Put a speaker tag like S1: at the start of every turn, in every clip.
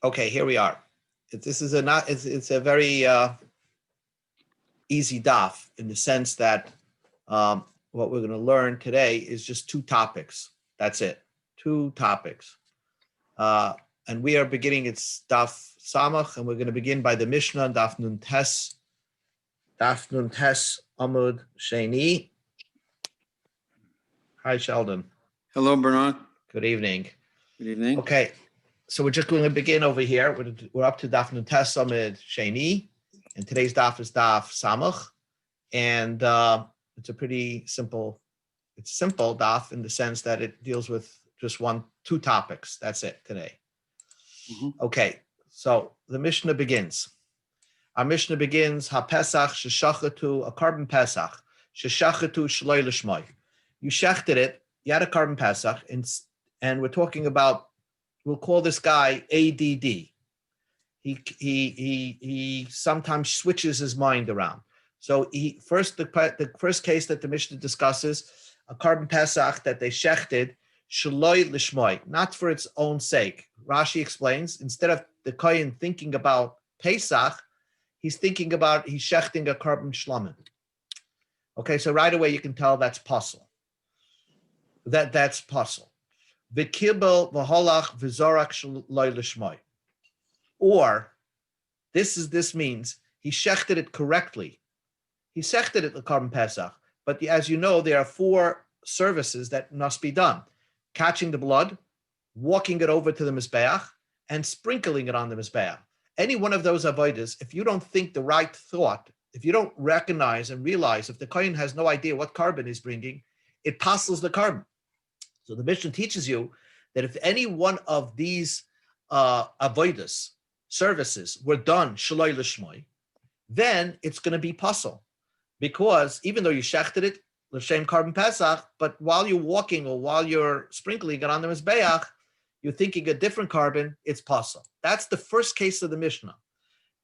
S1: Okay, here we are. This is it's a very easy daf in the sense that what we're going to learn today is just two topics. That's it, two topics. And we are beginning its daf samach, and we're going to begin by the Mishnah daf nun tes amud sheni. Hi, Sheldon.
S2: Hello, Bernard.
S1: Good evening.
S2: Good evening.
S1: Okay, so we're just going to begin over here. We're up to daf nun tes amud sheni, and today's daf is daf samach, and it's a pretty simple. It's simple daf in the sense that it deals with just two topics. That's it today. Mm-hmm. Okay, so the Mishnah begins. Our Mishnah begins, ha-pesach sheshachatu, a carbon pesach, sheshachatu shloi l'shmoi. You shechted it, you had a carbon pesach, and we're talking about, we'll call this guy ADD. He sometimes switches his mind around. So the first case that the Mishnah discusses, a carbon pesach that they shechted, shloi l'shmoi, not for its own sake. Rashi explains, instead of the kohen thinking about Pesach, he's shechting a carbon shlamim. Okay, so right away you can tell that's possible. That's possible. V'kibel v'holach v'zorak shloi l'shmoi. Or this means he shechted it correctly. He shechted it the carbon pesach, but as you know, there are 4 services that must be done: catching the blood, walking it over to the mizbeach, and sprinkling it on the mizbeach. Any one of those avodas, if you don't think the right thought, if you don't recognize and realize, if the kohen has no idea what carbon he's bringing, it passes the carbon. So the Mishnah teaches you that if any one of these avodas, services, were done shloi l'shmoi, then it's going to be pasul, because even though you shechted it l'shem carbon pesach, but while you're walking or while you're sprinkling it on the mizbeach, you're thinking a different carbon, it's pasul. That's the first case of the Mishnah.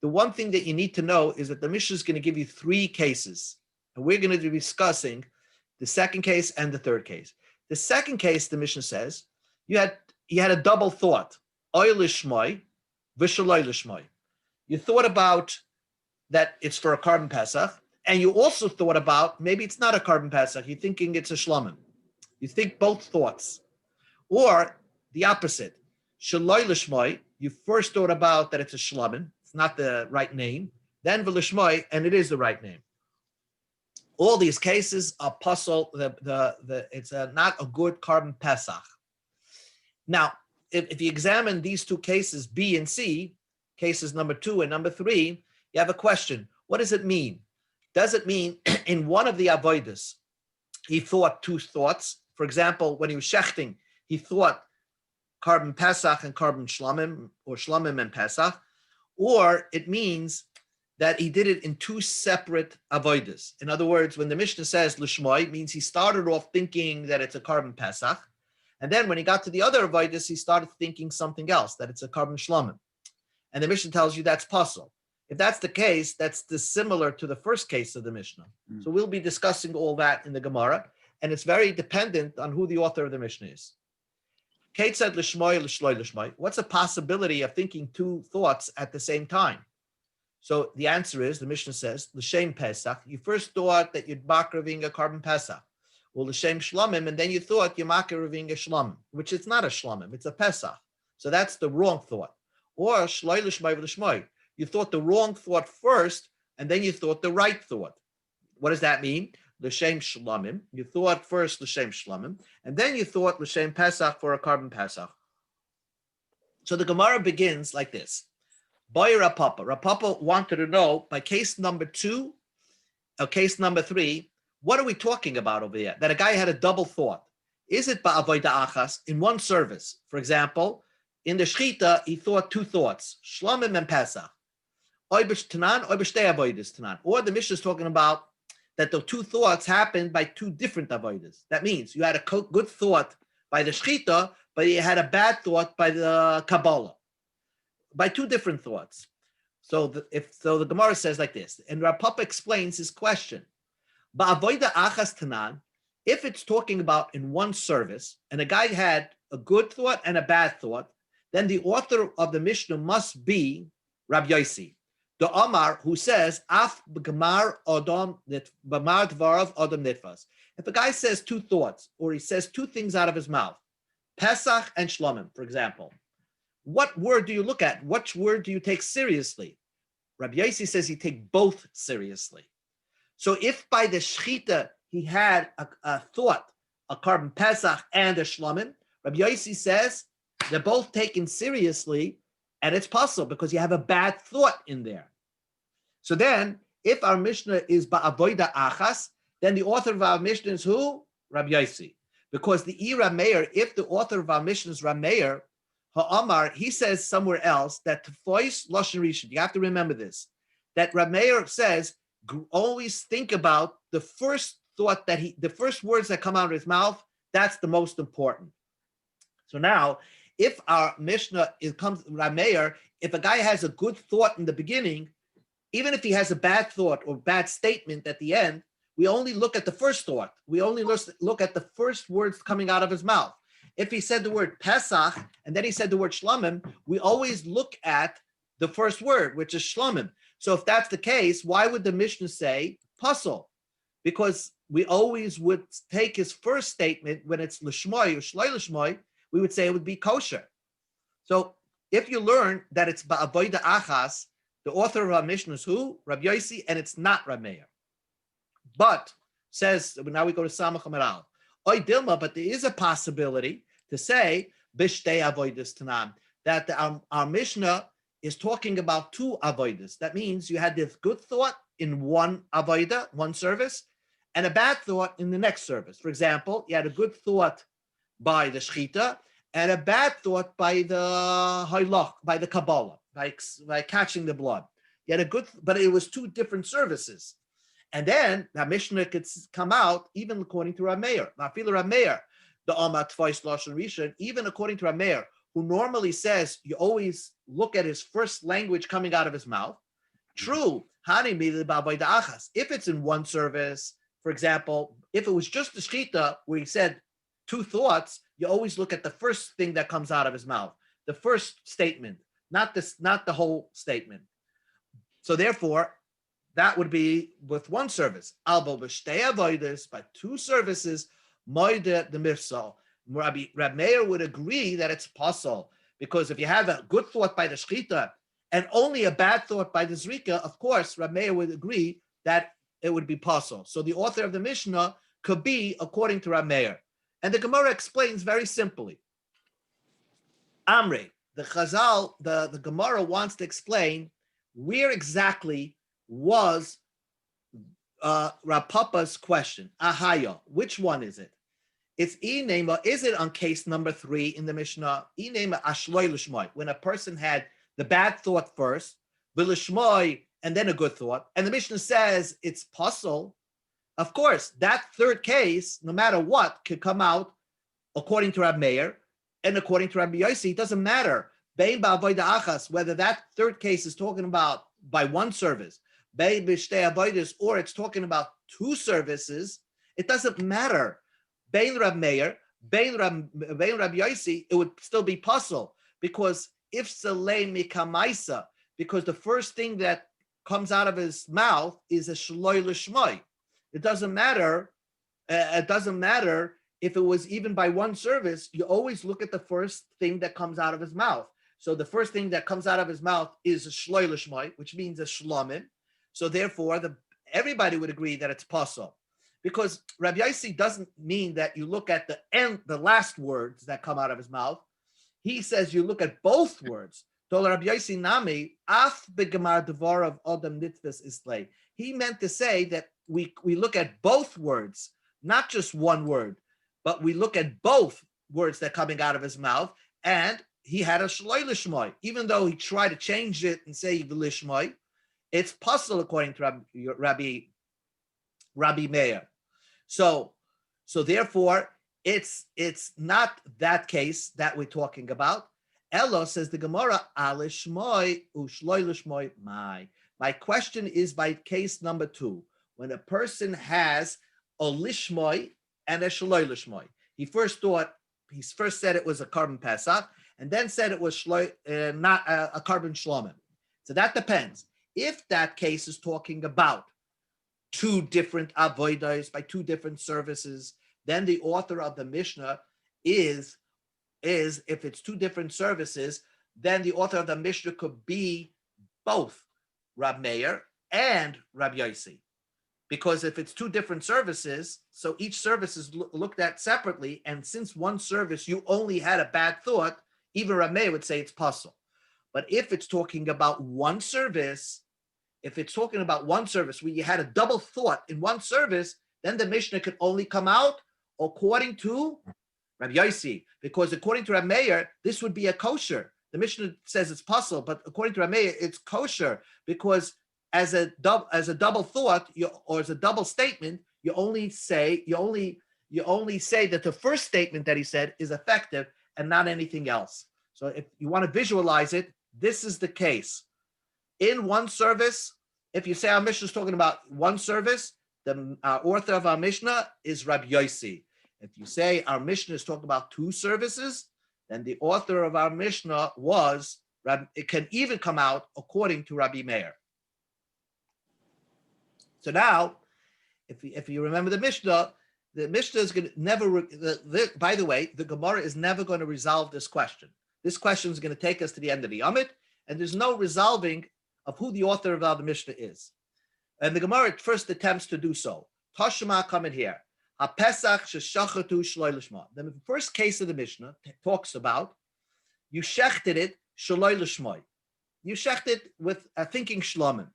S1: The one thing that you need to know is that the Mishnah is going to give you 3 cases, and we're going to be discussing the second case and the third case. The second case, the Mishnah says, you had a double thought, oy l'shmoi, v'shaloi l'shmoi. You thought about that it's for a carbon pesach, and you also thought about maybe it's not a carbon pesach, you're thinking it's a shlamim. You think both thoughts. Or the opposite, shaloi l'shmoi, you first thought about that it's a shlamim, it's not the right name, then v'l'shmoi, and it is the right name. All these cases are pasul, it's not a good carbon pesach. Now, if you examine these 2 cases, B and C, cases number 2 and number 3, you have a question. What does it mean? Does it mean in one of the avodas, he thought 2 thoughts? For example, when he was shechting, he thought carbon pesach and carbon shlamim, or shlamim and pesach, or it means that he did it in 2 separate avodas. In other words, when the Mishnah says l'shmoi, it means he started off thinking that it's a carbon pesach, and then when he got to the other avodas, he started thinking something else, that it's a carbon shlamim. And the Mishnah tells you that's pasul. If that's the case, that's similar to the first case of the Mishnah. So we'll be discussing all that in the Gemara, and it's very dependent on who the author of the Mishnah is. Kate said l'shmoi, l'shloi l'shmoi. What's a possibility of thinking 2 thoughts at the same time? So the answer is, the Mishnah says, l'shem pesach, you first thought that you'd makraving a carbon pesach, or l'shem shlamim, and then you thought you're makraving a shlamim, which it's not a shlamim, it's a pesach. So that's the wrong thought. Or shloi l'shmoi v'l'shmoi, you thought the wrong thought first, and then you thought the right thought. What does that mean? L'shem shlamim, you thought first l'shem shlamim, and then you thought l'shem pesach for a carbon pesach. So the Gemara begins like this. By Rapapa. Rapapa wanted to know, by case number 2 or case number 3, what are we talking about over here? That a guy had a double thought. Is it ba'avoda achas, in one service? For example, in the shchita, he thought 2 thoughts, shlamim and pesach. Oy b'shtanan, oy b'shtei avodas tanan. Or the Mishnah is talking about that the 2 thoughts happened by 2 different avodas. That means you had a good thought by the shchita, but you had a bad thought by the Kabbalah. By 2 different thoughts. So the Gemara says like this, and Rav Papa explains his question. Ba'avoda achas tanan, if it's talking about in one service, and a guy had a good thought and a bad thought, then the author of the Mishnah must be Rabbi Yossi, the Omar, who says, Af b'gamar odom b'mar dvarav odom nitfas. If a guy says two thoughts, or he says two things out of his mouth, Pesach and Shlomim, for example, what word do you look at? Which word do you take seriously? Rabbi Yossi says you take both seriously. So if by the Shechita he had a thought, a carbon Pesach and a Shlomim, Rabbi Yossi says they're both taken seriously, and it's possible because you have a bad thought in there. So then, if our Mishnah is ba'avoida achas, then the author of our Mishnah is who? Rabbi Yossi. Because the Rameir, if the author of our Mishnah is Rameir, Ha'amar, he says somewhere else that Tefois Lashon Rishon, you have to remember this, that Rameir says, always think about the first thought the first words that come out of his mouth, that's the most important. So now, if our Mishnah comes Rameir, if a guy has a good thought in the beginning, even if he has a bad thought or bad statement at the end, we only look at the first thought. We only look at the first words coming out of his mouth. If he said the word Pesach and then he said the word Shlomim, we always look at the first word, which is Shlomim. So if that's the case, why would the Mishnah say Puzzle? Because we always would take his first statement when it's Lishmoy or Shloi Lishmoy, we would say it would be kosher. So if you learn that it's Ba'avoida Achas, the author of our Mishnah is who? Rabbi Yossi, and it's not Rameir. But, says, now we go to Samach Amaral. Oy Dilma, but there is a possibility to say, Bishtei Avoidas Tanam, that our Mishnah is talking about two Avoidas. That means you had this good thought in one Avoida, one service, and a bad thought in the next service. For example, you had a good thought by the Shechita and a bad thought by the Hailach, by the Kabbalah, by catching the blood. You had a good, but it was two different services. And then the Mishnah could come out even according to Rameir. Mafil Rameir, the Amar Tvois Lashon Rishon, even according to Rameir, who normally says you always look at his first language coming out of his mouth. True, if it's in one service, for example, if it was just the Shechita where he said two thoughts, you always look at the first thing that comes out of his mouth, the first statement, not the whole statement. So therefore, that would be with one service. Albo b'shtei avodas, by two services, moide the mifsal. Rabbi Meir would agree that it's possible, because if you have a good thought by the Shechita and only a bad thought by the Zrika, of course, Rabbi Meir would agree that it would be possible. So the author of the Mishnah could be according to Rabbi Meir. And the Gemara explains very simply. Amre, the Chazal, the Gemara wants to explain where exactly was Rav Papa's question. Ahaya, which one is it? It's Inema, is it on case number 3 in the Mishnah? Inema Ashloi Lishmoi, when a person had the bad thought first, Vilishmoi, and then a good thought, and the Mishnah says it's puzzle. Of course, that third case, no matter what, could come out according to Rabbi Meir and according to Rabbi Yossi. It doesn't matter. Bein ba'avoida achas, whether that third case is talking about by one service, bein b'shtei avodas, or it's talking about two services, it doesn't matter. Bein Rabbi Meir, bein Rabbi Yossi, it would still be puzzle, because if Salei mikamaisa, because the first thing that comes out of his mouth is a shloi l'shmoi. It doesn't matter. It doesn't matter if it was even by one service. You always look at the first thing that comes out of his mouth. So the first thing that comes out of his mouth is a shloi l'shmoi, which means a shlomim. So therefore, everybody would agree that it's possible, because Rabbi Yossi doesn't mean that you look at the end, the last words that come out of his mouth. He says you look at both words. Rabbi Yossi nami af begamar devarav adam nitves islay. He meant to say that we look at both words, not just one word, but we look at both words that are coming out of his mouth. And he had a shloi l'shmoi, even though he tried to change it and say l'shmoi. It's possible according to Rabbi Meir. So therefore, it's not that case that we're talking about. Elo, says the Gemara, alishmoi ushloi l'shmoi mai. My question is by case number 2, when a person has a lishmoi and a shloi l'shmoi. He first thought he first said it was a carbon Pesach, and then said it was not a carbon Shlomim. So that depends. If that case is talking about two different avodas by two different services, then the author of the Mishnah is if it's two different services, then the author of the Mishnah could be both Rab Meir and Rab Yossi. Because if it's two different services, so each service is looked at separately, and since one service you only had a bad thought, even Rab Meir would say it's possible. But if it's talking about one service, where you had a double thought in one service, then the Mishnah could only come out according to Rab Yossi, because according to Rab Meir, this would be a kosher. The Mishnah says it's possible, but according to Rab Meir, it's kosher because as a double thought or as a double statement, you only say that the first statement that he said is effective and not anything else. So if you want to visualize it, this is the case. In one service, if you say our Mishnah is talking about one service, the author of our Mishnah is Rab Yossi. If you say our Mishnah is talking about two services, then the author of our Mishnah it can even come out according to Rabbi Meir. So now, if you remember the Mishnah is going to never, by the way, the Gemara is never going to resolve this question. This question is going to take us to the end of the Yomit, and there's no resolving of who the author of the Mishnah is. And the Gemara at first attempts to do so. Tashma coming here. HaPesach sheshachatu shloi lishma. The first case of the Mishnah talks about you shechted it shloi lishmoi. You shechted with a thinking shlomim.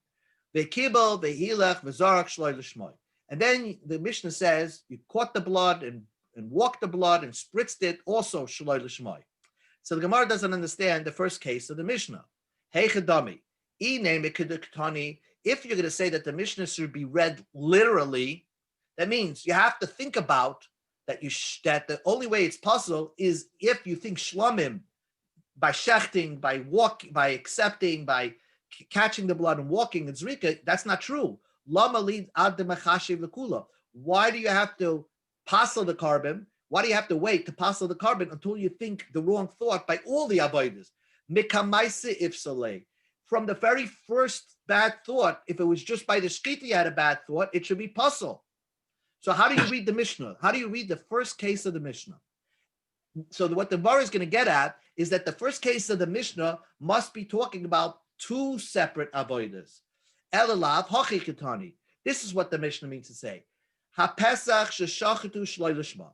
S1: Ve'kibel ve'hilach ve'zarak shloi lishmoi. And then the Mishnah says you caught the blood and walked the blood and spritzed it also shloi lishmoi. So the Gemara doesn't understand the first case of the Mishnah. Hey chadami. If you're going to say that the Mishnah should be read literally, that means you have to think about that the only way it's possible is if you think shlomim by shechting, by walking, by accepting, by catching the blood and walking in zrika. That's not true. Lama lead ad demachashiv lekula. Why do you have to passel the carbon? Why do you have to wait to passel the carbon until you think the wrong thought by all the avodas? Mikamaisa ifsalei. From the very first bad thought, if it was just by the shkita you had a bad thought, it should be puzzle. So how do you read the Mishnah? How do you read the first case of the Mishnah? So what the Gemara is going to get at is that the first case of the Mishnah must be talking about two separate avodas. Elalav hachikatani. This is what the Mishnah means to say. HaPesach sheshachatu shloi lishma.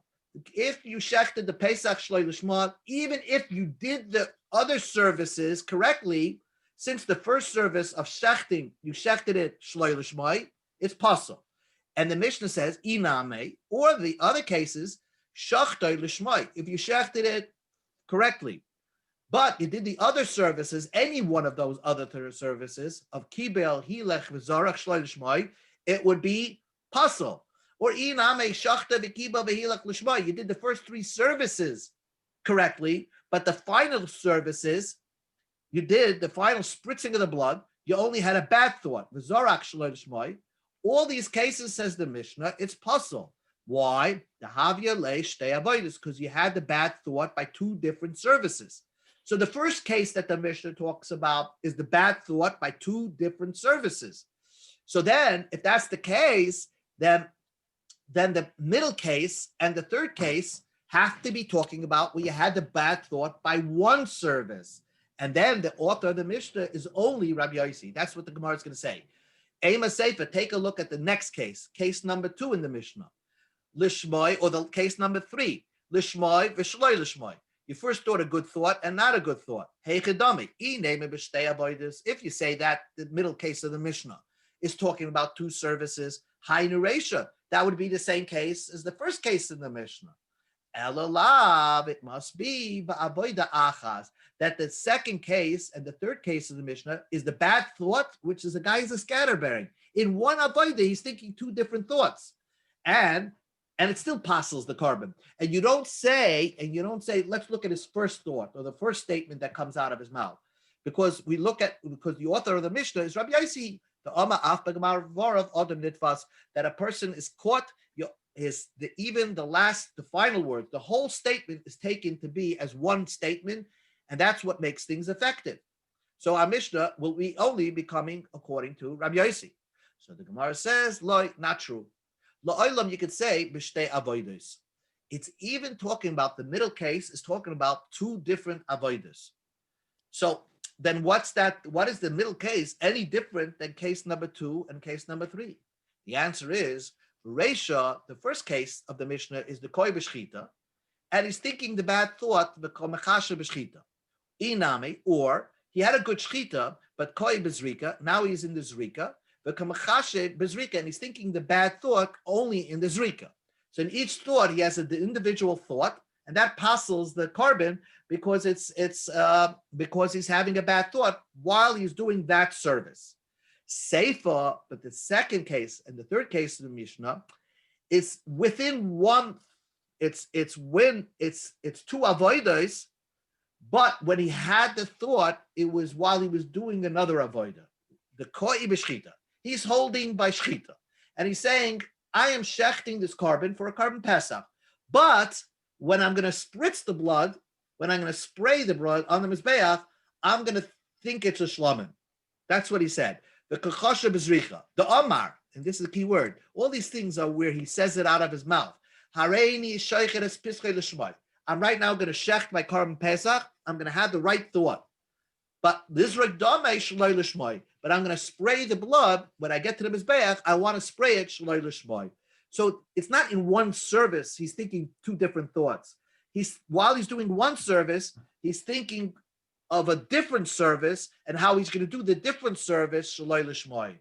S1: If you shechted the Pesach shloi lishma, even if you did the other services correctly, since the first service of shechting, you shechted it shloi lishmai, it's possible. And the Mishnah says, iname, or the other cases, shachtoi lishmai, if you shechted it correctly. But you did the other services, any one of those other services of kibel, hilech, v'zarach, shloi lishmai, it would be possible. Or iname, shachta, v'kibel, v'hilech, lishmai, you did the first three services correctly, but the final services, you did the final spritzing of the blood, you only had a bad thought. All these cases, says the Mishnah, it's possible. Why? The Havya lei shtei avodas, because you had the bad thought by two different services. So the first case that the Mishnah talks about is the bad thought by two different services. So then, if that's the case, then the middle case and the third case have to be talking about where you had the bad thought by one service. And then the author of the Mishnah is only Rabbi Yossi. That's what the Gemara is going to say. Ema Sefer, take a look at the next case number 2 in the Mishnah. Lishmoi, or the case number 3. Lishmoi v'shloi lishmoi. You first thought a good thought and not a good thought. Hey chedami, if you say that the middle case of the Mishnah is talking about two services, hainu reisha, that would be the same case as the first case in the Mishnah. Elalav, it must be ba'avoda achaz, that the second case and the third case of the Mishnah is the bad thought, which is a guy who's a scatterbearing. In one avoda, he's thinking two different thoughts, and it still passes the carbon. And you don't say, let's look at his first thought or the first statement that comes out of his mouth, because the author of the Mishnah is Rabbi Yossi. The Amma af b'gemar v'orav adam nitfas, that a person is caught. even the final word, the whole statement is taken to be as one statement, and that's what makes things effective. So our Mishnah will be only becoming according to Rabbi Yossi. So the Gemara says, "Loi, not true. La'olam, you could say b'shtei avodos. It's even talking about the middle case is talking about two different avodos. So then what's that? What is the middle case any different than case number 2 and case number 3? The answer is Reisha, the first case of the Mishnah is the koi b'shchita, and he's thinking the bad thought, the komechasha b'shchita. Inami, or he had a good shchita, but koi b'zrika, now he's in the zrika, the komechasha b'zrika, and he's thinking the bad thought only in the zrika. So in each thought, he has the individual thought, and that passes the carbon because because he's having a bad thought while he's doing that service. Seifa, but the second case and the third case of the Mishnah is within one. It's two avodas, but when he had the thought, it was while he was doing another avoda, the koi b'shchita. He's holding by shchita, and he's saying, I am shechting this carbon for a carbon pesach, but when I'm going to spritz the blood, when I'm going to spray the blood on the mizbeach, I'm going to think it's a shlamim. That's what he said. The kachasha b'zricha, the amar, and this is the key word. All these things are where he says it out of his mouth. Hareini shoichet es pischei l'shmai. I'm right now going to shecht my carbon pesach. I'm going to have the right thought. But this redame shloi l'shmai. But I'm going to spray the blood when I get to the mizbeach. I want to spray it shloi l'shmai. So it's not in one service. He's thinking two different thoughts. While he's doing one service, he's thinking of a different service and how he's going to do the different service shloi l'shmai.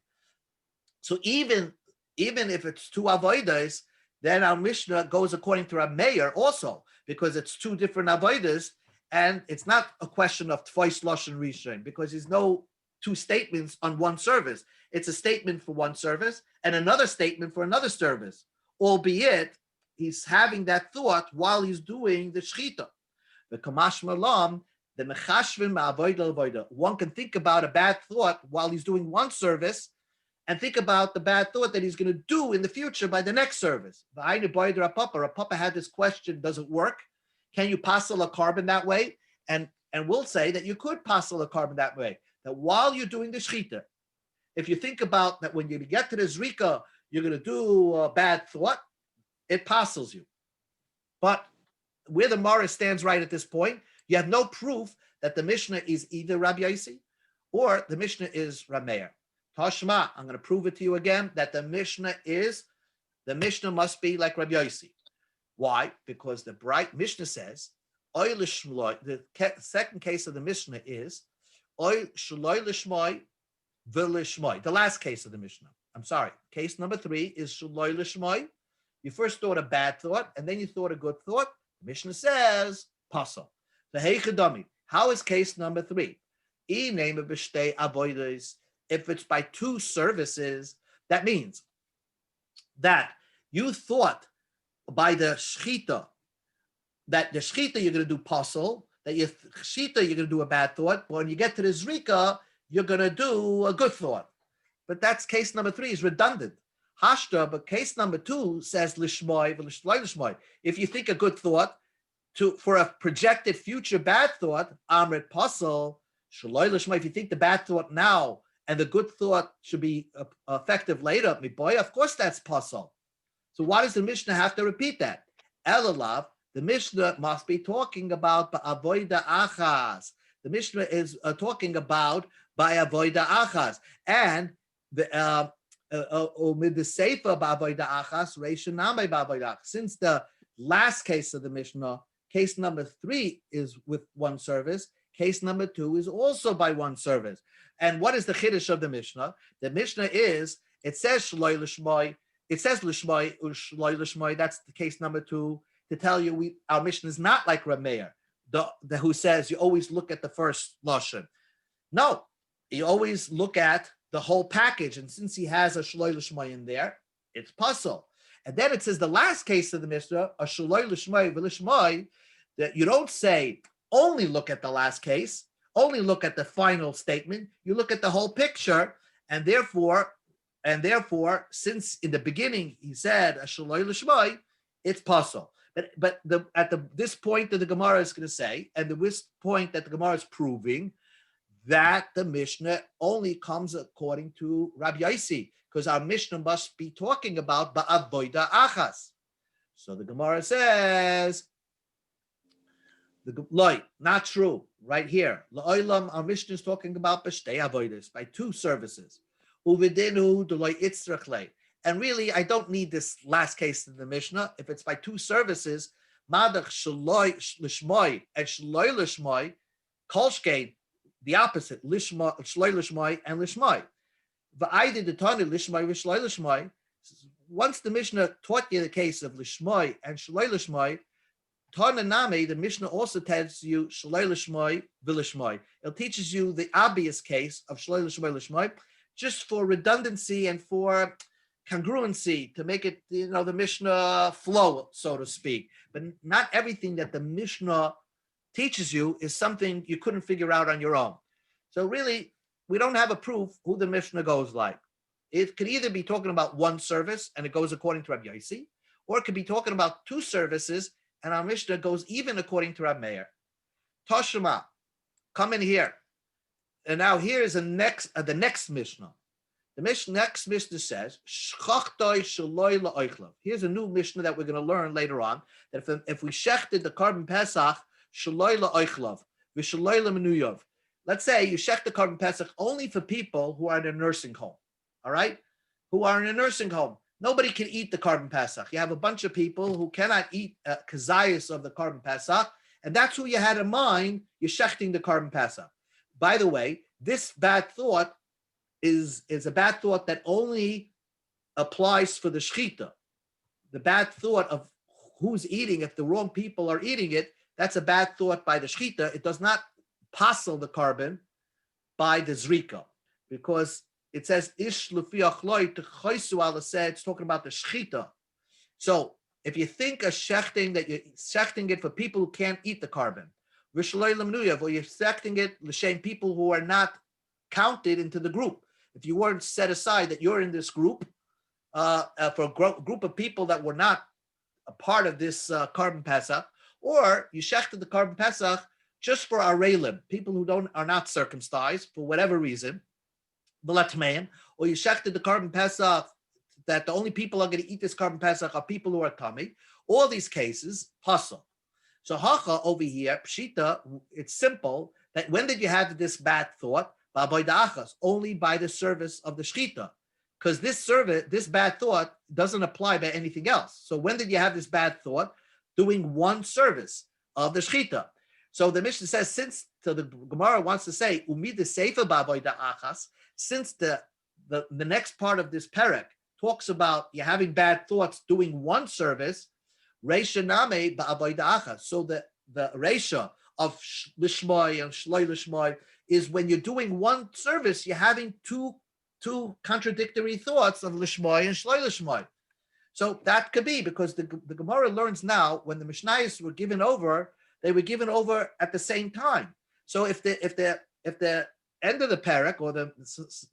S1: So even if it's two avodas, then our Mishnah goes according to our mayor also, because it's two different avodas, and it's not a question of twice lashon rishon, because there's no two statements on one service. It's a statement for one service and another statement for another service, albeit he's having that thought while he's doing the shchita. The kamash malam, the mechashvim avodah avodah. One can think about a bad thought while he's doing one service, and think about the bad thought that he's going to do in the future by the next service. Rapapa had this question, does it work? Can you passel a carbon that way? And we'll say that you could passel a carbon that way. That while you're doing the shchita, if you think about that when you get to the zrika, you're going to do a bad thought, it passels you. But where the Mara stands right at this point, you have no proof that the Mishnah is either Rabbi Yossi or the Mishnah is Rameir. Tashma, I'm going to prove it to you again that the Mishnah must be like Rabbi Yossi. Why? Because the bright Mishnah says, the second case of the Mishnah is the last case of the Mishnah. I'm sorry. Case number 3 is Shaloi Lishmoi. You first thought a bad thought, and then you thought a good thought. The Mishnah says, Pasal. The Heichadami. How is case number 3? If it's by two services, that means that you thought by the shchita, that the shchita you're going to do pasal, that your shchita you're going to do a bad thought, but when you get to the zrika, you're going to do a good thought. But that's case number 3 is redundant. Hashta, but case number 2 says lishmoi v'lishloi lishmoi. If you think a good thought for a projected future bad thought, amrit pasal shloi lishmoi. If you think the bad thought now and the good thought should be effective later, boy, of course that's pasal. So why does the Mishnah have to repeat that? Elalav, the Mishnah must be talking about ba'avoida achas. The Mishnah is talking about ba'avoida achas. And the seifa ba'avoida achas, reishaname ba'avoida achas. Since the last case of the Mishnah, case number 3 is with one service, case number 2 is also by one service. And what is the chiddush of the Mishnah? The Mishnah is, it says shloi l'shmoi, it says l'shmoi, shloi l'shmoi, that's the case number 2, to tell you our Mishnah is not like Rameir, who says you always look at the first lashon. No, you always look at the whole package, and since he has a shloi l'shmoi in there, it's puzzle. And then it says the last case of the Mishnah, a shloi l'shmoi v'l'shmoi, that you don't say only look at the last case, only look at the final statement. You look at the whole picture, and therefore, And therefore, since in the beginning he said Shaloi Lishmai, it's possible. But this point that the Gemara is going to say, and this point that the Gemara is proving, that the Mishnah only comes according to Rabbi Yossi, because our Mishnah must be talking about Ba'avoida Achas. So the Gemara says, not true. Right here, La'olam, our Mishnah is talking about B'shtei Avodas, by two services. Uvidinu Deloy Itzrachle. And really, I don't need this last case in the Mishnah. If it's by two services, Madach Shaloi Lishmoi and Shaloi Lishmoi, Kolshkein, the opposite, Lishmoi, Shaloi Lishmoi and Lishmoi. V'aydi Detani Lishmoi v'Shaloi Lishmoi. Once the Mishnah taught you the case of Lishmoi and Shaloi Lishmoi, Tana Nami, the Mishnah also tells you Shaloi Lishmoi v'Lishmoi. It teaches you the obvious case of Shaloi Lishmoi Lishmoi, just for redundancy and for congruency, to make it, the Mishnah flow, so to speak. But not everything that the Mishnah teaches you is something you couldn't figure out on your own. So really, we don't have a proof who the Mishnah goes like. It could either be talking about one service and it goes according to Rabbi Yossi, or it could be talking about two services and our Mishnah goes even according to Rabbi Meir. Toshima, come in here. And now here is the next Mishnah. The next Mishnah says, here's a new Mishnah that we're going to learn later on, that if we shechted the carbon Pesach, let's say you shech the carbon Pesach only for people who are in a nursing home, all right? Who are in a nursing home. Nobody can eat the carbon Pesach. You have a bunch of people who cannot eat kazayas of the carbon Pesach, and that's who you had in mind, you're shechting the carbon Pesach. By the way, this bad thought is a bad thought that only applies for the shechita. The bad thought of who's eating, if the wrong people are eating it, that's a bad thought by the shechita. It does not passel the carbon by the zrika, because it says ish lufiachloi to choisu ala said, it's talking about the shechita. So if you think of shechting, that you're shechting it for people who can't eat the carbon, or you're shechting it l'shem people who are not counted into the group. If you weren't set aside that you're in this group, for a group of people that were not a part of this carbon Pesach, or you shechted the carbon Pesach just for arelim, people who are not circumcised for whatever reason, or you shechted the carbon Pesach that the only people are going to eat this carbon Pesach are people who are tummy. All these cases, puzzle. So hacha over here, pshita, it's simple that when did you have this bad thought? Only by the service of the shechita, because this bad thought doesn't apply by anything else. So when did you have this bad thought? Doing one service of the shechita. So the Mishnah says, since the Gemara wants to say umid seifa ba'avoda achas, since the next part of this perek talks about you having bad thoughts doing one service, reisha name ba'avoda achas. So the reisha of lishmai and shloi lishmai is when you're doing one service, you're having two contradictory thoughts of lishmai and shloi lishmai. So that could be because the Gemara learns now when the Mishnayos were given over, they were given over at the same time. So if the end of the parak or the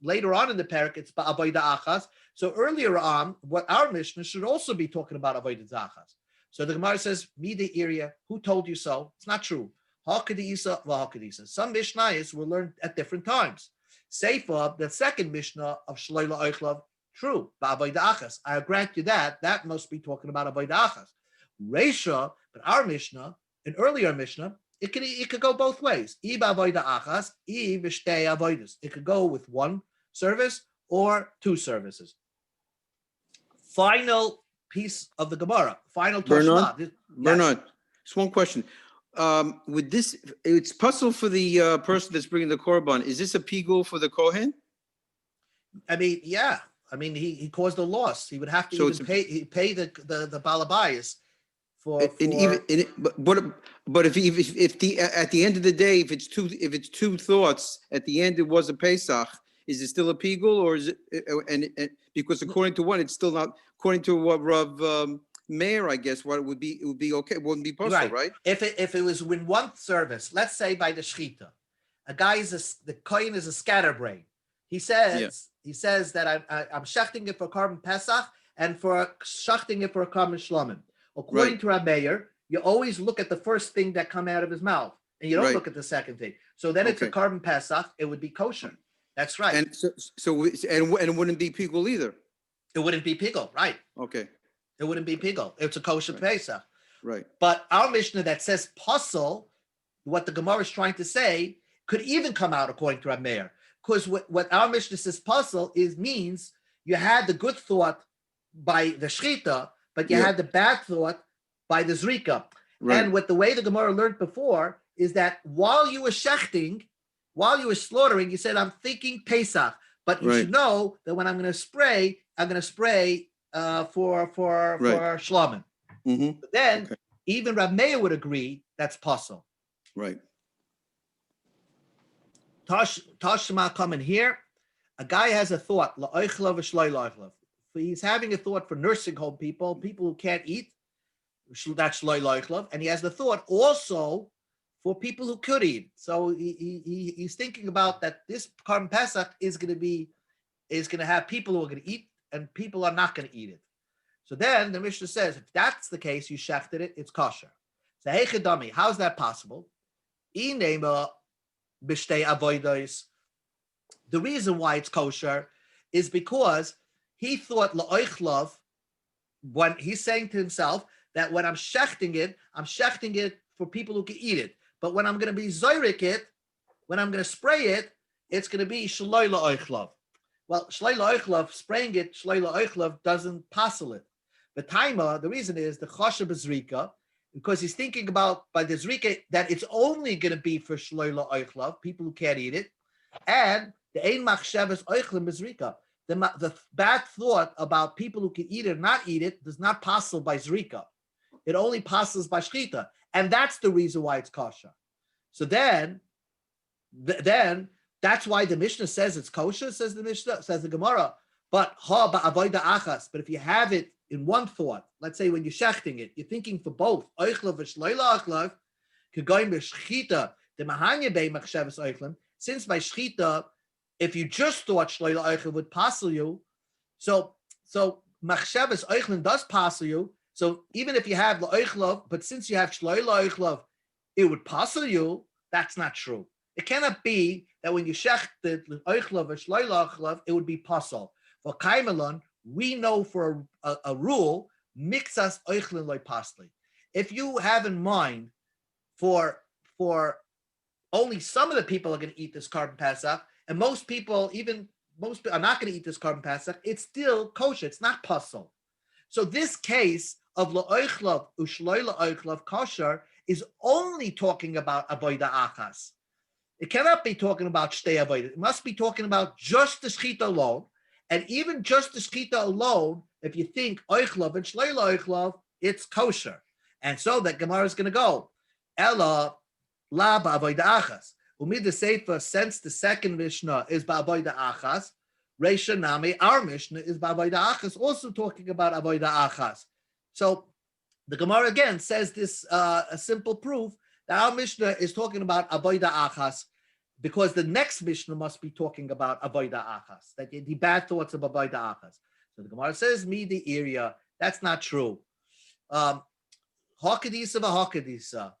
S1: later on in the parak, it's ba'avoda achas. So earlier on, what our Mishnah should also be talking about avodah achas. So the Gemara says, "Mida area, who told you so?" It's not true. Hakadisa, v'hakadisa. Some Mishnayos were learned at different times. Seifa, the second Mishnah of Shloi la'oichlav, true, ba'avodah achas. I grant you that. That must be talking about avodah achas. Reisha, but our Mishnah, an earlier Mishnah, it could go both ways. I ba'avodah achas, I v'shtei avodas. It could go with one service or two services. Final piece of the Gemara. Final Toshma.
S2: Bernard, just one question. With this, it's puzzle for the person that's bringing the korban. Is this a pigul for the kohen?
S1: I mean, yeah. I mean, he caused a loss. He would have to pay the balabayas for. But if at the end of the day, if it's two thoughts at the end, it was a Pesach. Is it still a pigul, or is it? And because according to one, it's still not. According to what Rav Meir, I guess, what it would be okay. It wouldn't be possible, right? If it was in one service, let's say by the shechita, the kohen is a scatterbrain. He says that I'm shechting it for carbon Pesach and for shechting it for a carbon Shlomim. According to Rabbi Meir, you always look at the first thing that come out of his mouth, and you don't look at the second thing. So then it's a carbon Pesach. It would be kosher. That's right.
S2: And it wouldn't be pigul either.
S1: It wouldn't be pigul, right?
S2: Okay.
S1: It wouldn't be pigul. It's a kosher Pesach.
S2: Right.
S1: But our Mishnah that says puzzle, what the Gemara is trying to say, could even come out according to Rabbi Meir. Because what our Mishnah says puzzle means you had the good thought by the shchita, but you had the bad thought by the zrika. Right. And the way the Gemara learned before is that while you were shechting, while you were slaughtering, you said, I'm thinking Pesach. But you should know that when I'm going to spray for Shlomim. Mm-hmm. But then even Rabbi Meir would agree that's puzzle.
S2: Right.
S1: Tashma coming here. A guy has a thought. He's having a thought for nursing home people who can't eat. That's shloi loichlav. And he has the thought also for people who could eat. So he's thinking about that this Karban Pesach is going to have people who are going to eat and people are not going to eat it. So then the Mishnah says, if that's the case, you shechted it, it's kosher. So hey chedami, how's that possible? The reason why it's kosher is because he thought la'oichlav, when he's saying to himself that when I'm shechting it for people who can eat it. But when I'm going to be zoyrik it, when I'm going to spray it, it's going to be shloi la'oichlav. Well, shloi la'oichlav, spraying it, shloi la'oichlav doesn't passel it. The reason is the choshev zrika, because he's thinking about by the zrika that it's only going to be for shloi la'oichlav, people who can't eat it, and the ein machshavas oichlim zrika. The bad thought about people who can eat it or not eat it does not passel by zrika. It only passes by shchita. And that's the reason why it's kosher. So then that's why the Mishnah says it's kosher, says the Gemara. But if you have it in one thought, let's say when you're shechting it, you're thinking for both, since by shchita, if you just thought shloila oichlav would passel you, so machshavas oichlin does passel you. So even if you have la'oichlav, but since you have shloila oichlav, it would passel you. That's not true. It cannot be that when you shecht the oichlav or shloila oichlav, it would be passel. For kaimelon, we know for a rule, mixas oichlin loy pasli. If you have in mind for only some of the people are going to eat this Karban Pesach, and most people are not going to eat this Karban Pesach, it's still kosher. It's not passel. So this case of la'oichlav ushloi la'oichlav kosher is only talking about avoda achas. It cannot be talking about shtei avoda. It must be talking about just the shchita alone. And even just the shchita alone, if you think oichlav and shloi la'oichlav, it's kosher. And so that Gemara is going to go, Ella la ba'avoda achas. Umid the Sefer, since the second Mishnah is ba'avoda achas, Reisha Nami, our Mishnah is ba'avoda achas, also talking about avoda achas. So the Gemara again says this a simple proof that our Mishnah is talking about avoda achas, because the next Mishnah must be talking about avoda achas, that the bad thoughts of avoda achas. So the Gemara says, me the area. That's not true. Hakadisa v'hakadisa.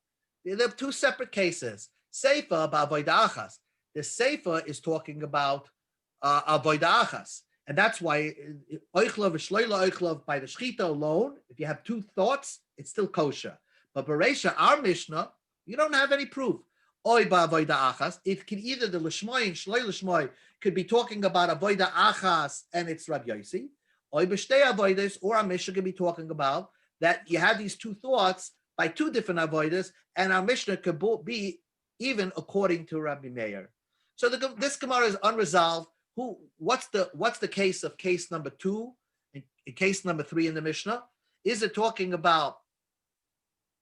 S1: There are two separate cases. Seifa ba'avoda achas. The Seifa is talking about avoda achas. And that's why oichlav shloila oichlav by the shchita alone, if you have two thoughts, it's still kosher. But Bereisha, our Mishnah, you don't have any proof. Oy ba'avoda achas. It can either the lishmoy and shloila lishmoy could be talking about avoda achas and it's Rabbi Yossi. Oy b'shtei avodas, or our Mishnah could be talking about that you have these two thoughts by two different avodas, and our Mishnah could be even according to Rabbi Meir. So this Gemara is unresolved. What's the case of case number 2 and case number 3 in the Mishnah? Is it talking about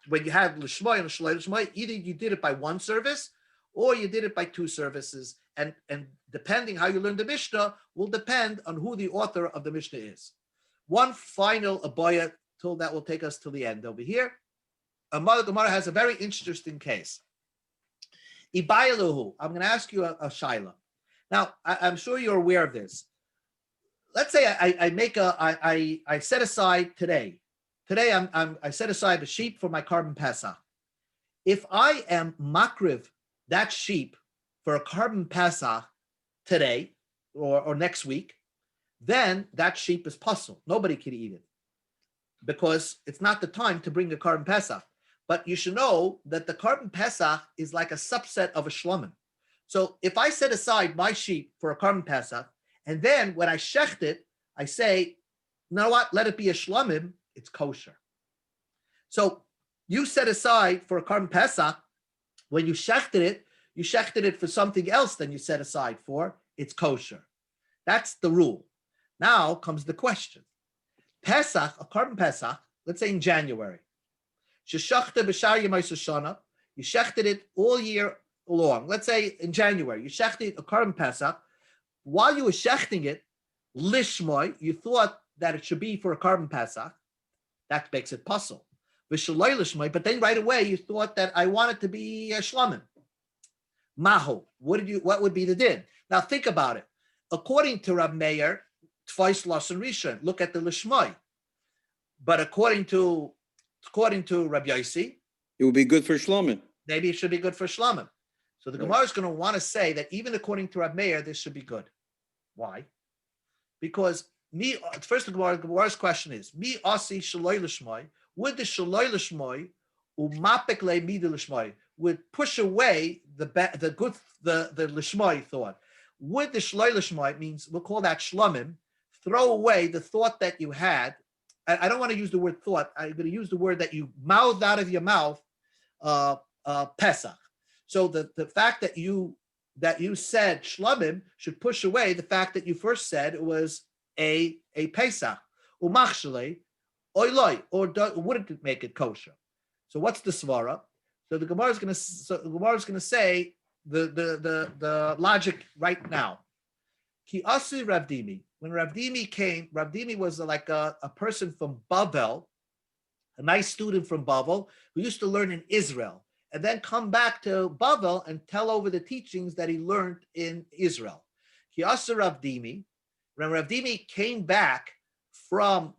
S1: when you have l'shmoy and l'shmoy, either you did it by one service or you did it by two services, and depending how you learn the Mishnah will depend on who the author of the Mishnah is. One final aboya till that will take us to the end over here. Gemara has a very interesting case. Ibayaluhu, I'm going to ask you a shaila. Now, I'm sure you're aware of this. Let's say I set aside today. Today I set aside a sheep for my carbon Pesach. If I am makriv that sheep for a carbon Pesach today or next week, then that sheep is puzzle. Nobody can eat it because it's not the time to bring a carbon Pesach. But you should know that the carbon Pesach is like a subset of a shlomim. So if I set aside my sheep for a carbon Pesach, and then when I shecht it, I say, you know what, let it be a shlomim, it's kosher. So you set aside for a carbon Pesach, when you shechted it for something else than you set aside for, it's kosher. That's the rule. Now comes the question. Pesach, a carbon Pesach, let's say in January, you shechted it all year long. Let's say in January, you shechted a carbon Pesach. While you were shechting it, lishmoy, you thought that it should be for a carbon Pesach. That makes it puzzle. But then right away you thought that I want it to be a shlamim. Maho, what would be the din? Now think about it. According to Rab Meir, twice loss and rishon. Look at the lishmoy. But according to Rabbi Yossi,
S2: it would be good for shlamim.
S1: Maybe it should be good for shlamim. So the Gemara is going to want to say that even according to Rab Meir, this should be good. Why? Because first the Gemara's question is, mi asi shaloi l'shmoi, would the shaloi l'shmoi umapek le mida l'shmoi would push away the l'shmoi thought? Would the shaloi l'shmoi means we'll call that shlamim, throw away the thought that you had. I don't want to use the word thought. I'm going to use the word that you mouthed out of your mouth, Pesach. So the fact that you said shlamim should push away the fact that you first said it was a Pesach. Umachshele, oiloi, or wouldn't it make it kosher? So what's the svara? So the Gemara is going to say the logic right now. Ki asu Rav Dimi. When Rav Dimi came, Rav Dimi was like a person from Bavel, a nice student from Bavel who used to learn in Israel and then come back to Bavel and tell over the teachings that he learned in Israel. Ki asu Rav Dimi. When Rav Dimi came back from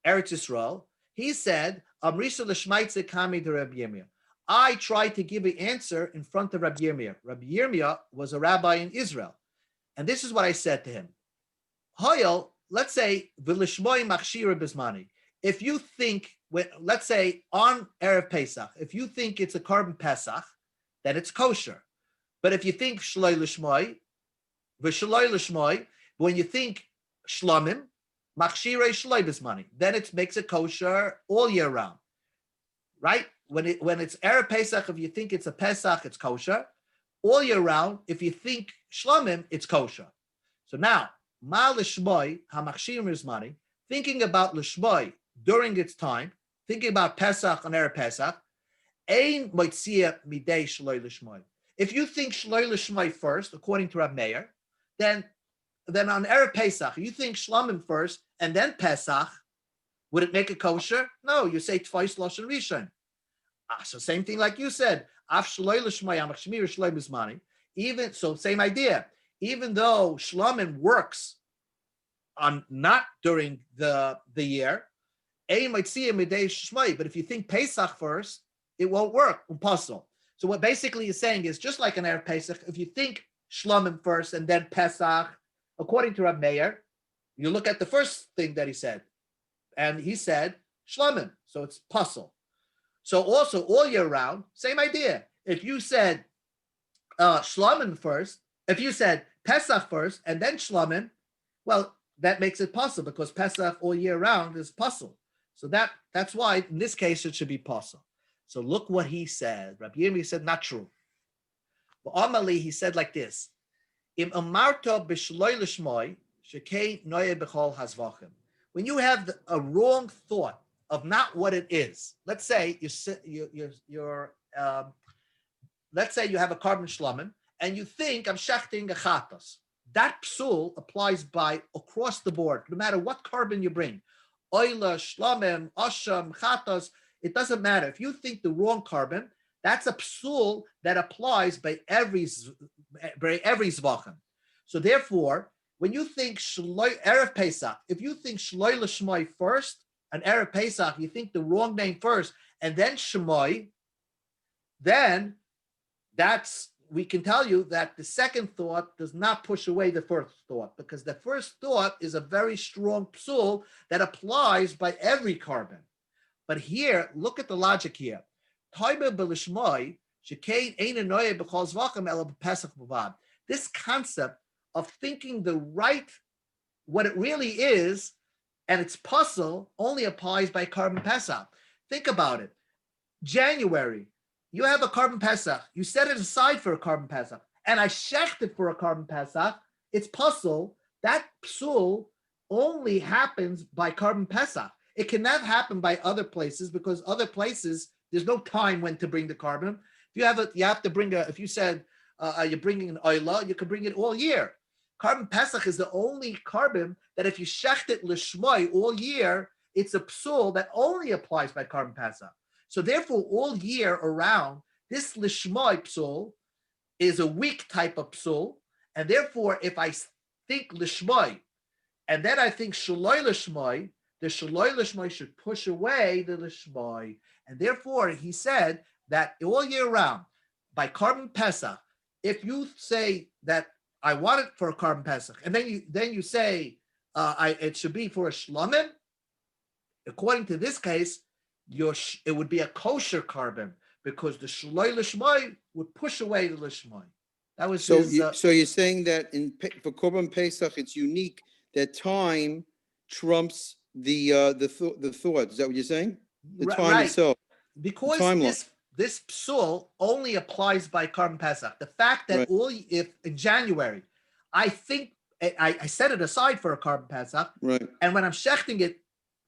S1: Eretz Yisrael, he said, Amrisa l'shmaitze kami de Rabbi Yirmiyah. I tried to give an answer in front of Rabbi Yirmiyah. Rabbi Yirmiyah was a rabbi in Israel. And this is what I said to him. Hoyel, let's say, v'lishmoi machshira bismani. If you think, let's say on Erev Pesach, if you think it's a carbon Pesach, then it's kosher. But if you think shloi lishmoi, v'shloi lishmoi, when you think shlamim, machshirei shloi bismani, then it makes it kosher all year round, right? When it's Erev Pesach, if you think it's a Pesach, it's kosher. All year round, if you think shlamim, it's kosher. So now, ma lishmoi hamachshir bismani, thinking about lishmoi during its time, thinking about Pesach and Erev Pesach, ein moitzia midei shloi lishmoi. If you think shloi lishmoi first, according to Rab Meir, then on Erev Pesach, you think shlamim first and then Pesach, would it make it kosher? No, you say twice lashon rishon. So same thing like you said. Af shloi lishmoi hamachshir shloi bismani. Even so, same idea. Even though shlamim works on not during the year, but if you think Pesach first, it won't work. Impossible. So what basically he's saying is just like an Erev Pesach, if you think shlamim first and then Pesach, according to Rab Meir, you look at the first thing that he said, and he said shlamim, so it's puzzle. So also all year round, same idea. If you said shlamim first, if you said Pesach first and then shlamim, well, that makes it possible because Pesach all year round is puzzle. So that's why in this case it should be puzzle. So look what he said. Rabbi Yirmiyah said not true. But Amali, he said like this: Im amarto b'shloi l'shmoi shekei noye b'chol hazvachim. When you have a wrong thought of not what it is, let's say let's say you have a carbon shlamim and you think I'm shechting a chatos. That psul applies by across the board, no matter what carbon you bring. Oila, shlamim, asham, chatos, it doesn't matter. If you think the wrong carbon, that's a psul that applies by every zvachim. So therefore, when you think Erev Pesach, if you think Shloi L'Shmoi first, and Erev Pesach, you think the wrong name first, and then Shemoi, then we can tell you that the second thought does not push away the first thought, because the first thought is a very strong psul that applies by every carbon. But here, look at the logic here. This concept of thinking what it really is, and its puzzle only applies by carbon Pesach. Think about it. January, you have a carbon Pesach. You set it aside for a carbon Pesach, and I shecht it for a carbon Pesach. It's puzzle. That psul only happens by carbon Pesach. It cannot happen by other places, because other places there's no time when to bring the carbon. If you have to bring if you said you're bringing an oila, you can bring it all year. Carbon Pesach is the only carbon that if you shecht it l'shmoi all year, it's a psul that only applies by carbon Pesach. So therefore, all year around, this l'shmoi psul is a weak type of psul, and therefore, if I think l'shmoi, and then I think shaloi l'shmoi, the shaloi l'shmoi should push away the l'shmoi, and therefore, he said that all year round, by carbon Pesach, if you say that I want it for a carbon Pesach, and then you say it should be for a shlomim, according to this case, it would be a kosher carbon, because the shloi l'shmoi would push away the l'shmoi. That was
S2: so. So you're saying that for Korban Pesach, it's unique that time trumps the thought. Is that what you're saying? The time
S1: right.
S2: itself.
S1: Because this psul only applies by carbon Pesach. The fact that if in January, I think I set it aside for a carbon Pesach,
S2: right,
S1: and when I'm shechting it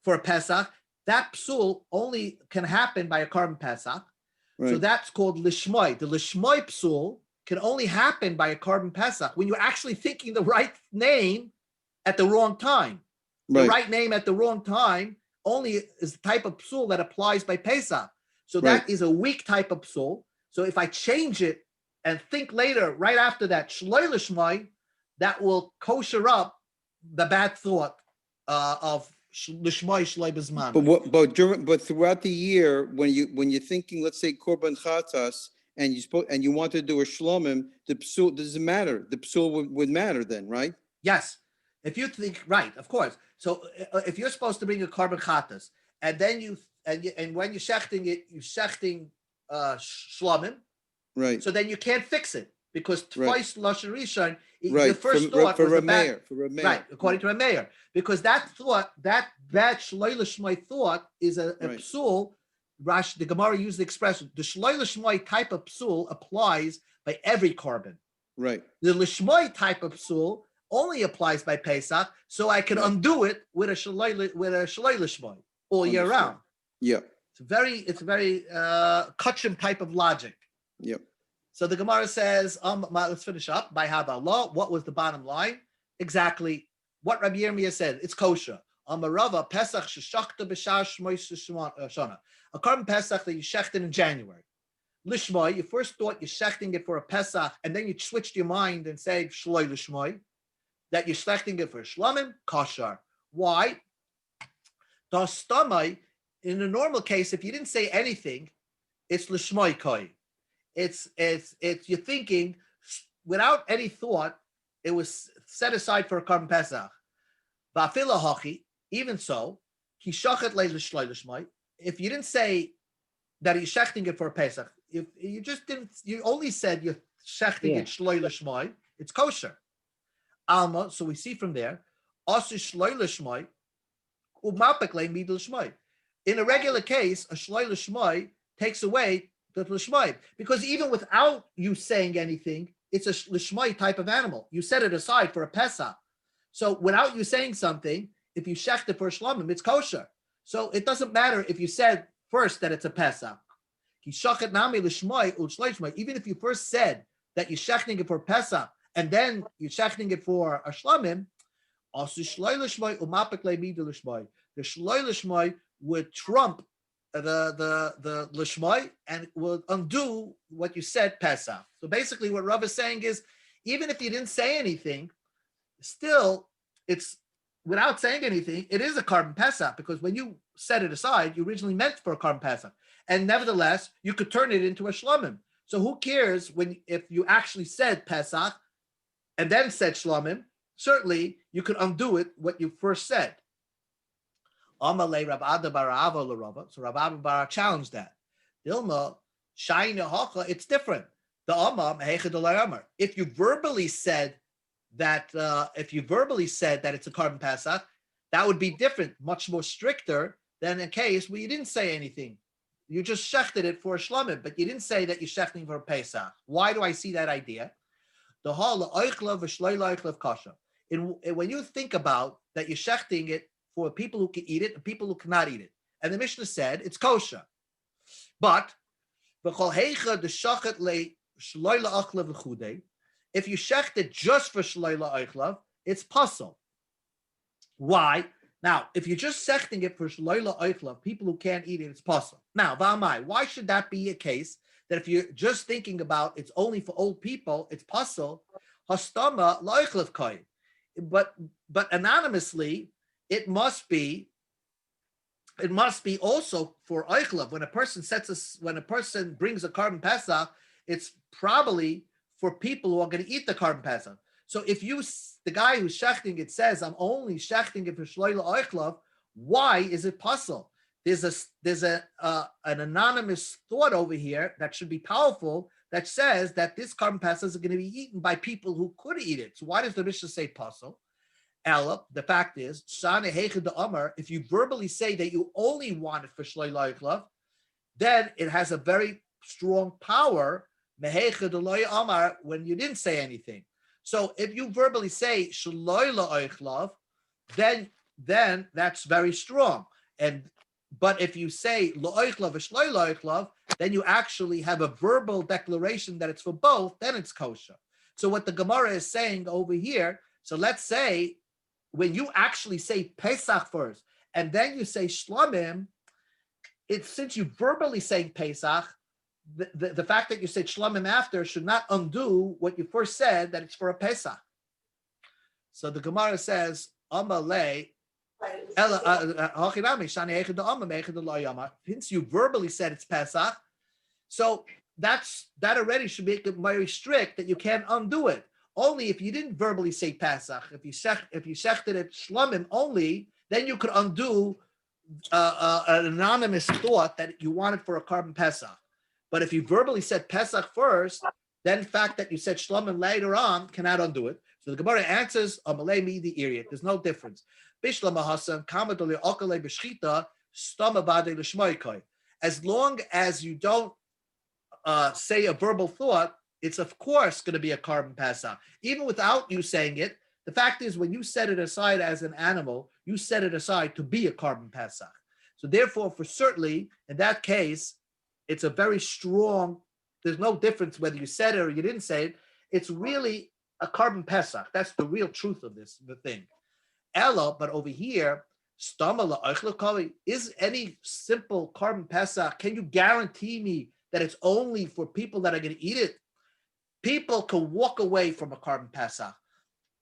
S1: for a Pesach, that psul only can happen by a carbon Pesach. Right. So that's called lishmoi. The lishmoi psul can only happen by a carbon Pesach when you're actually thinking the right name at the wrong time. Right. The right name at the wrong time only is the type of psul that applies by Pesach. So that is a weak type of psul. So if I change it and think later, right after that, shloi l'shmoi, that will kosher up the bad thought of l'shmoi shloi b'zman.
S2: But throughout the year, when you're thinking, let's say korban chatas, and you want to do a shlomim, the psul doesn't matter. The psul would matter then, right?
S1: Yes, if you think right, of course. So if you're supposed to bring a korban chatas, and then and when you're shechting it, you're shechting shlomim,
S2: right?
S1: So then you can't fix it, because twice lashon rishon,
S2: right.
S1: The first thought was
S2: for Rameir,
S1: right? According to Rameir, because that thought, that shloi l'shmoi thought is a psul. The Gemara used the expression, the shloi l'shmoi type of psul applies by every carbon.
S2: Right.
S1: The l'shmoi type of psul only applies by Pesach, so I can undo it with a shloi l'shmoi all year round.
S2: Yeah.
S1: It's a very kachim type of logic.
S2: Yep.
S1: So the Gemara says, let's finish up. By Haballah, what was the bottom line? Exactly what Rabbi Yirmiyah said. It's kosher. Amarava Pesach sheshachta b'shar shmois shana. A carbon Pesach that you shechted in January. Lishmoi, you first thought you're shechting it for a Pesach, and then you switched your mind and said shloi lishmoi, that you're shechting it for a shlamim, kosher. Why? Dastamai, in a normal case, if you didn't say anything, it's lishmoi koi. It's you're thinking without any thought, it was set aside for a carbon Pesach. Va'afila hachi, even so, he shachet le l'shloi l'shmoi. If you didn't say that you're shechting it for a Pesach, if you just didn't, you only said you're shechting it shloi l'shmoi, it's kosher. Alma, so we see from there, asu shloi l'shmoi, umapek le mid l'shmoi. In a regular case, a shloi l'shmoi takes away the l'shmoi, because even without you saying anything, it's a l'shmoi type of animal. You set it aside for a Pesach. So without you saying something, if you shecht it for a shlamim, it's kosher. So it doesn't matter if you said first that it's a Pesach. Even if you first said that you're shechting it for Pesach, and then you're shechting it for a shlamim, the shloi l'shmoi would trump the l'shmoi and will undo what you said Pesach. So basically what Rav is saying is, even if you didn't say anything, still it's without saying anything, it is a carbon pesach, because when you set it aside, you originally meant for a carbon pesach, and nevertheless you could turn it into a shlomim. So who cares if you actually said pesach and then said shlomim? Certainly you could undo it what you first said. Amalei Rav Ada bar Ava l'Rava. So Rav Abba bar challenged that. Dilma shayna hacha. It's different. The Amma mehechad l'Amar. If you verbally said that, it's a carbon pesach, that would be different, much more stricter than a case where you didn't say anything. You just shechted it for a shlomim, but you didn't say that you're shechting for a pesach. Why do I see that idea? The hal oichlav v'shloila oichlav kasha. When you think about that, you're shechting it for people who can eat it and people who cannot eat it. And the Mishnah said it's kosher. But if you shecht it just for shloila oichlav, it's puzzle. Why? Now, if you're just shechting it for shloila oichlav, people who can't eat it, it's puzzle. Now, v'amai, why should that be a case that if you're just thinking about it's only for old people, it's puzzle? Hastama loichlav koyin. But anonymously, it must be also for oichlav. When a person brings a carbon pesach, it's probably for people who are going to eat the carbon pesach. So if the guy who's shechting it says, I'm only shechting it for shloila oichlav, why is it puzzle? There's an anonymous thought over here that should be powerful that says that this carbon pesach is going to be eaten by people who could eat it. So why does the Mishnah say puzzle? Ella, the fact is, if you verbally say that you only want it for shloila oichlav, then it has a very strong power when you didn't say anything. So if you verbally say shloila oichlav, then that's very strong. But if you say lo'oichlav v'shloila oichlav, then you actually have a verbal declaration that it's for both. Then it's kosher. So what the Gemara is saying over here. So let's say when you actually say Pesach first and then you say shlomim, since you verbally saying Pesach, the fact that you said shlomim after should not undo what you first said, that it's for a Pesach. So the Gemara says, Amalei, since you verbally said it's Pesach, so that already should make it very strict that you can't undo it. Only if you didn't verbally say Pesach, if you shechted it shlomim only, then you could undo an anonymous thought that you wanted for a carbon Pesach. But if you verbally said Pesach first, then the fact that you said shlomim later on cannot undo it. So the Gemara answers, Amalei mi the iriot. There's no difference. As long as you don't say a verbal thought, it's of course going to be a carbon pesach. Even without you saying it, the fact is when you set it aside as an animal, you set it aside to be a carbon pesach. So therefore, for certainly, in that case, it's a very strong, there's no difference whether you said it or you didn't say it. It's really a carbon pesach. That's the real truth of the thing. Ella, but over here, is any simple carbon pesach, can you guarantee me that it's only for people that are going to eat it? People can walk away from a carbon pesach,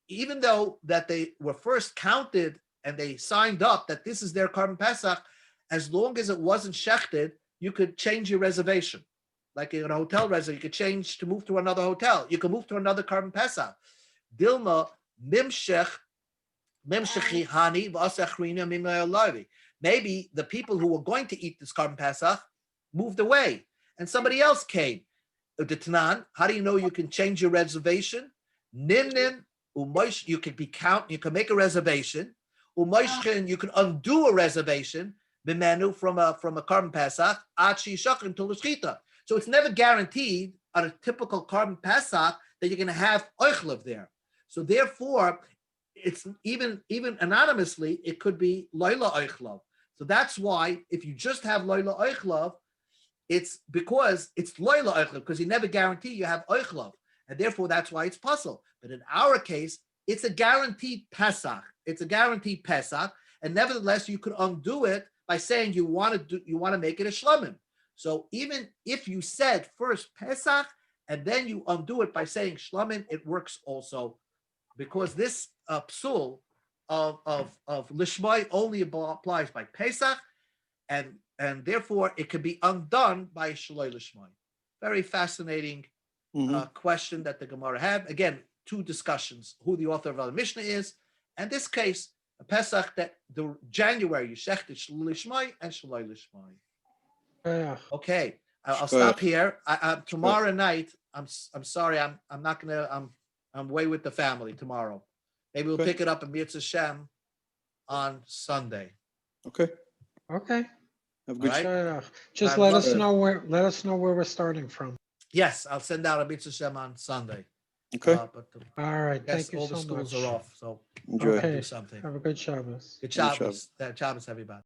S1: even though that they were first counted and they signed up that this is their carbon pesach. As long as it wasn't shechted, you could change your reservation. Like in a hotel reservation, you could change to move to another hotel. You can move to another carbon pesach. Dilma mimshech mimshechi hani v'asachrina mimayolavi. Maybe the people who were going to eat this carbon pesach moved away, and somebody else came. How do you know you can change your reservation? Nimnin umoish, you can you can make a reservation. Umoishkin, you can undo a reservation. B'menu from a carbon pesach achi shachrim till l'shchita. So it's never guaranteed on a typical carbon pesach that you're going to have oichlav there. So therefore, it's even anonymously, it could be loila oichlav. So that's why if you just have loila oichlav, it's because it's loila oichlav, because you never guarantee you have oichlav, and therefore that's why it's puzzle. But in our case, it's a guaranteed pesach. It's a guaranteed pesach, and nevertheless you could undo it by saying you want to make it a shlomim. So even if you said first pesach and then you undo it by saying shlamim, it works also, because this psul of lishmai only applies by Pesach, and therefore it can be undone by shaloi lishmai. Very fascinating question that the Gemara had. Again, two discussions: who the author of the Mishnah is, and this case, a Pesach that the January you shechted shaloi lishmai and shaloi lishmai. Okay, I'll stop here. Tomorrow night, I'm sorry, I'm not gonna. I'm away with the family tomorrow. Maybe we'll pick it up in Mirz Hashem on Sunday.
S2: Okay.
S3: Okay.
S2: Have a good
S1: Right.
S3: Just
S1: I
S3: let
S1: love
S3: us
S1: it.
S3: know where we're starting from.
S1: Yes, I'll send out a Mirz Hashem on Sunday.
S2: Okay.
S1: But
S3: All right.
S1: yes,
S3: Thank you
S1: all the
S3: so
S1: schools
S3: much.
S1: are off, so
S2: Enjoy.
S1: gotta
S3: Okay.
S1: do something.
S3: Have a good Shabbos.
S1: Good
S2: Shabbos.
S1: Shabbos. Shabbos, everybody.